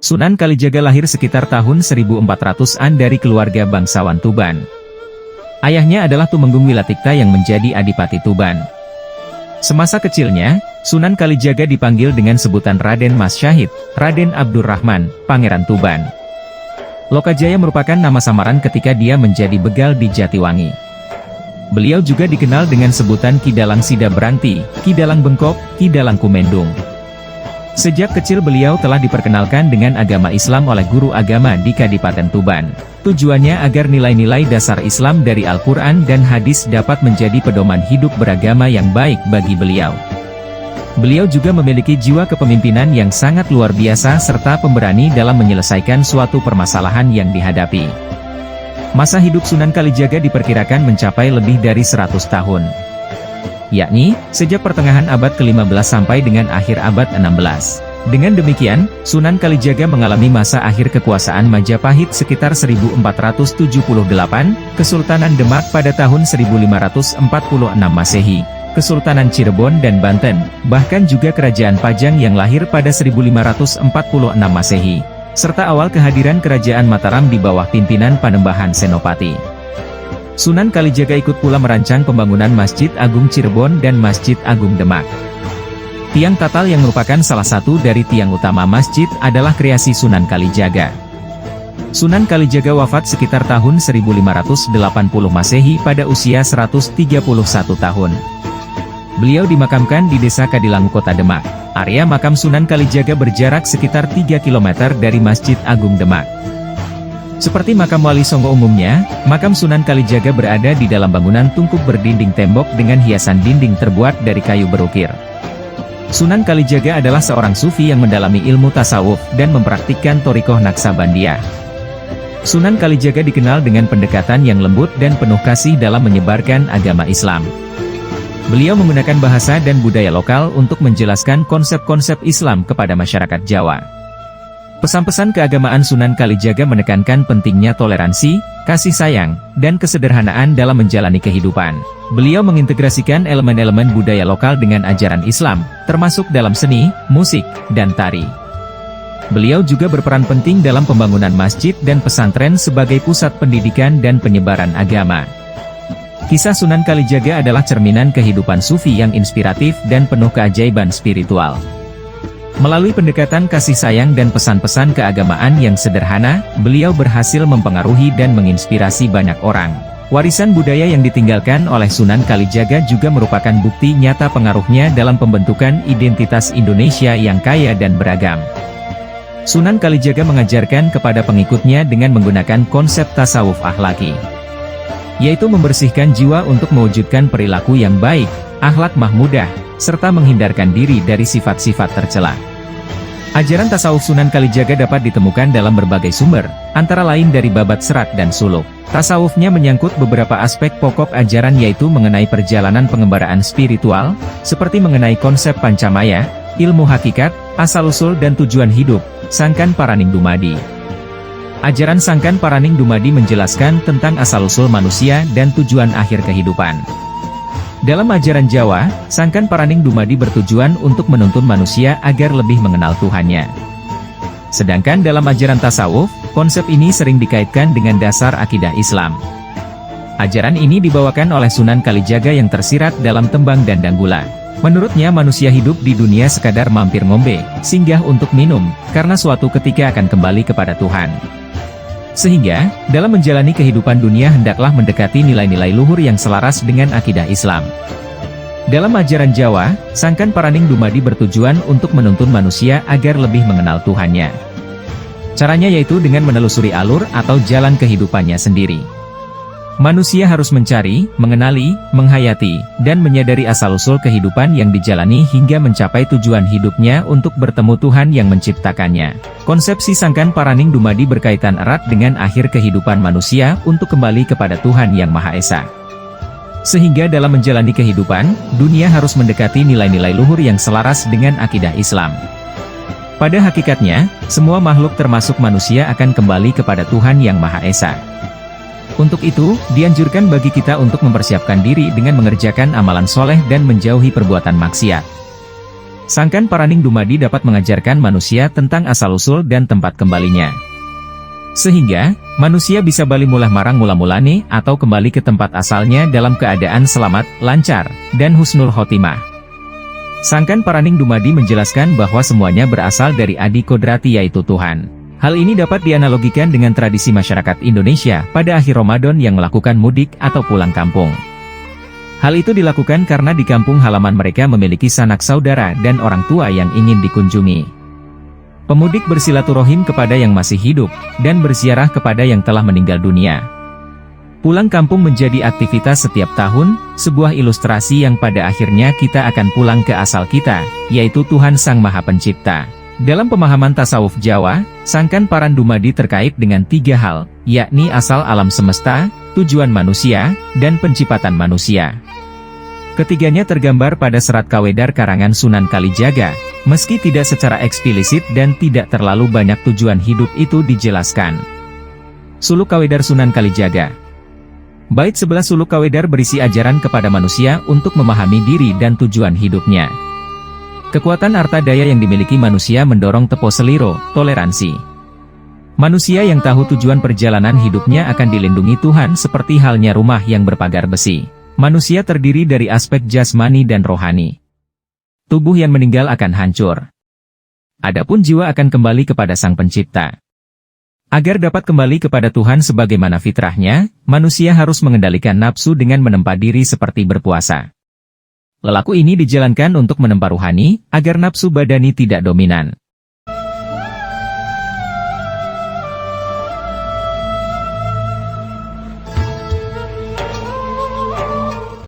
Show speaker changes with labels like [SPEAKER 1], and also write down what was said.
[SPEAKER 1] Sunan Kalijaga lahir sekitar tahun 1400-an dari keluarga bangsawan Tuban. Ayahnya adalah Tumenggung Wilatikta yang menjadi Adipati Tuban. Semasa kecilnya, Sunan Kalijaga dipanggil dengan sebutan Raden Mas Syahid, Raden Abdurrahman, Pangeran Tuban. Lokajaya merupakan nama samaran ketika dia menjadi begal di Jatiwangi. Beliau juga dikenal dengan sebutan Ki Dalang Sida Branti, Ki Dalang Bengkok, Ki Dalang Kumendung. Sejak kecil beliau telah diperkenalkan dengan agama Islam oleh guru agama di Kadipaten Tuban. Tujuannya agar nilai-nilai dasar Islam dari Al-Quran dan hadis dapat menjadi pedoman hidup beragama yang baik bagi beliau. Beliau juga memiliki jiwa kepemimpinan yang sangat luar biasa serta pemberani dalam menyelesaikan suatu permasalahan yang dihadapi. Masa hidup Sunan Kalijaga diperkirakan mencapai lebih dari 100 tahun. Yakni, sejak pertengahan abad ke-15 sampai dengan akhir abad 16. Dengan demikian, Sunan Kalijaga mengalami masa akhir kekuasaan Majapahit sekitar 1478, Kesultanan Demak pada tahun 1546 Masehi, Kesultanan Cirebon dan Banten, bahkan juga Kerajaan Pajang yang lahir pada 1546 Masehi, serta awal kehadiran Kerajaan Mataram di bawah pimpinan Panembahan Senopati. Sunan Kalijaga ikut pula merancang pembangunan Masjid Agung Cirebon dan Masjid Agung Demak. Tiang Tatal yang merupakan salah satu dari tiang utama masjid adalah kreasi Sunan Kalijaga. Sunan Kalijaga wafat sekitar tahun 1580 Masehi pada usia 131 tahun. Beliau dimakamkan di Desa Kadilangu Kota Demak. Area makam Sunan Kalijaga berjarak sekitar 3 km dari Masjid Agung Demak. Seperti makam Wali Songo umumnya, makam Sunan Kalijaga berada di dalam bangunan tungku berdinding tembok dengan hiasan dinding terbuat dari kayu berukir. Sunan Kalijaga adalah seorang sufi yang mendalami ilmu tasawuf dan mempraktikkan thorikoh Naksabandiyah. Sunan Kalijaga dikenal dengan pendekatan yang lembut dan penuh kasih dalam menyebarkan agama Islam. Beliau menggunakan bahasa dan budaya lokal untuk menjelaskan konsep-konsep Islam kepada masyarakat Jawa. Pesan-pesan keagamaan Sunan Kalijaga menekankan pentingnya toleransi, kasih sayang, dan kesederhanaan dalam menjalani kehidupan. Beliau mengintegrasikan elemen-elemen budaya lokal dengan ajaran Islam, termasuk dalam seni, musik, dan tari. Beliau juga berperan penting dalam pembangunan masjid dan pesantren sebagai pusat pendidikan dan penyebaran agama. Kisah Sunan Kalijaga adalah cerminan kehidupan sufi yang inspiratif dan penuh keajaiban spiritual. Melalui pendekatan kasih sayang dan pesan-pesan keagamaan yang sederhana, beliau berhasil mempengaruhi dan menginspirasi banyak orang. Warisan budaya yang ditinggalkan oleh Sunan Kalijaga juga merupakan bukti nyata pengaruhnya dalam pembentukan identitas Indonesia yang kaya dan beragam. Sunan Kalijaga mengajarkan kepada pengikutnya dengan menggunakan konsep tasawuf akhlaki, yaitu membersihkan jiwa untuk mewujudkan perilaku yang baik, akhlak mahmudah, serta menghindarkan diri dari sifat-sifat tercela. Ajaran tasawuf Sunan Kalijaga dapat ditemukan dalam berbagai sumber, antara lain dari Babat Serat dan Suluk. Tasawufnya menyangkut beberapa aspek pokok ajaran yaitu mengenai perjalanan pengembaraan spiritual, seperti mengenai konsep pancamaya, ilmu hakikat, asal-usul dan tujuan hidup, Sangkan Paraning Dumadi. Ajaran Sangkan Paraning Dumadi menjelaskan tentang asal-usul manusia dan tujuan akhir kehidupan. Dalam ajaran Jawa, Sangkan Paraning Dumadi bertujuan untuk menuntun manusia agar lebih mengenal Tuhannya. Sedangkan dalam ajaran tasawuf, konsep ini sering dikaitkan dengan dasar akidah Islam. Ajaran ini dibawakan oleh Sunan Kalijaga yang tersirat dalam Tembang dan Danggula. Menurutnya manusia hidup di dunia sekadar mampir ngombe, singgah untuk minum, karena suatu ketika akan kembali kepada Tuhan. Sehingga, dalam menjalani kehidupan dunia hendaklah mendekati nilai-nilai luhur yang selaras dengan akidah Islam. Dalam ajaran Jawa, Sangkan Paraning Dumadi bertujuan untuk menuntun manusia agar lebih mengenal Tuhannya. Caranya yaitu dengan menelusuri alur atau jalan kehidupannya sendiri. Manusia harus mencari, mengenali, menghayati, dan menyadari asal-usul kehidupan yang dijalani hingga mencapai tujuan hidupnya untuk bertemu Tuhan yang menciptakannya. Konsepsi Sangkan Paraning Dumadi berkaitan erat dengan akhir kehidupan manusia untuk kembali kepada Tuhan Yang Maha Esa. Sehingga dalam menjalani kehidupan, dunia harus mendekati nilai-nilai luhur yang selaras dengan akidah Islam. Pada hakikatnya, semua makhluk termasuk manusia akan kembali kepada Tuhan Yang Maha Esa. Untuk itu, dianjurkan bagi kita untuk mempersiapkan diri dengan mengerjakan amalan soleh dan menjauhi perbuatan maksiat. Sangkan Paraning Dumadi dapat mengajarkan manusia tentang asal-usul dan tempat kembalinya. Sehingga, manusia bisa bali mulah marang mula-mulane atau kembali ke tempat asalnya dalam keadaan selamat, lancar, dan husnul khotimah. Sangkan Paraning Dumadi menjelaskan bahwa semuanya berasal dari Adi Kodrati yaitu Tuhan. Hal ini dapat dianalogikan dengan tradisi masyarakat Indonesia pada akhir Ramadan yang melakukan mudik atau pulang kampung. Hal itu dilakukan karena di kampung halaman mereka memiliki sanak saudara dan orang tua yang ingin dikunjungi. Pemudik bersilaturahim kepada yang masih hidup, dan berziarah kepada yang telah meninggal dunia. Pulang kampung menjadi aktivitas setiap tahun, sebuah ilustrasi yang pada akhirnya kita akan pulang ke asal kita, yaitu Tuhan Sang Maha Pencipta. Dalam pemahaman tasawuf Jawa, Sangkan Paran Dumadi terkait dengan 3 hal, yakni asal alam semesta, tujuan manusia, dan penciptaan manusia. Ketiganya tergambar pada serat Kawedar karangan Sunan Kalijaga, meski tidak secara eksplisit dan tidak terlalu banyak tujuan hidup itu dijelaskan. Suluk Kawedar Sunan Kalijaga. Bait 11 Suluk Kawedar berisi ajaran kepada manusia untuk memahami diri dan tujuan hidupnya. Kekuatan harta daya yang dimiliki manusia mendorong tepo seliro, toleransi. Manusia yang tahu tujuan perjalanan hidupnya akan dilindungi Tuhan seperti halnya rumah yang berpagar besi. Manusia terdiri dari aspek jasmani dan rohani. Tubuh yang meninggal akan hancur. Adapun jiwa akan kembali kepada Sang Pencipta. Agar dapat kembali kepada Tuhan sebagaimana fitrahnya, manusia harus mengendalikan nafsu dengan menempa diri seperti berpuasa. Lelaku ini dijalankan untuk menempa ruhani, agar nafsu badani tidak dominan.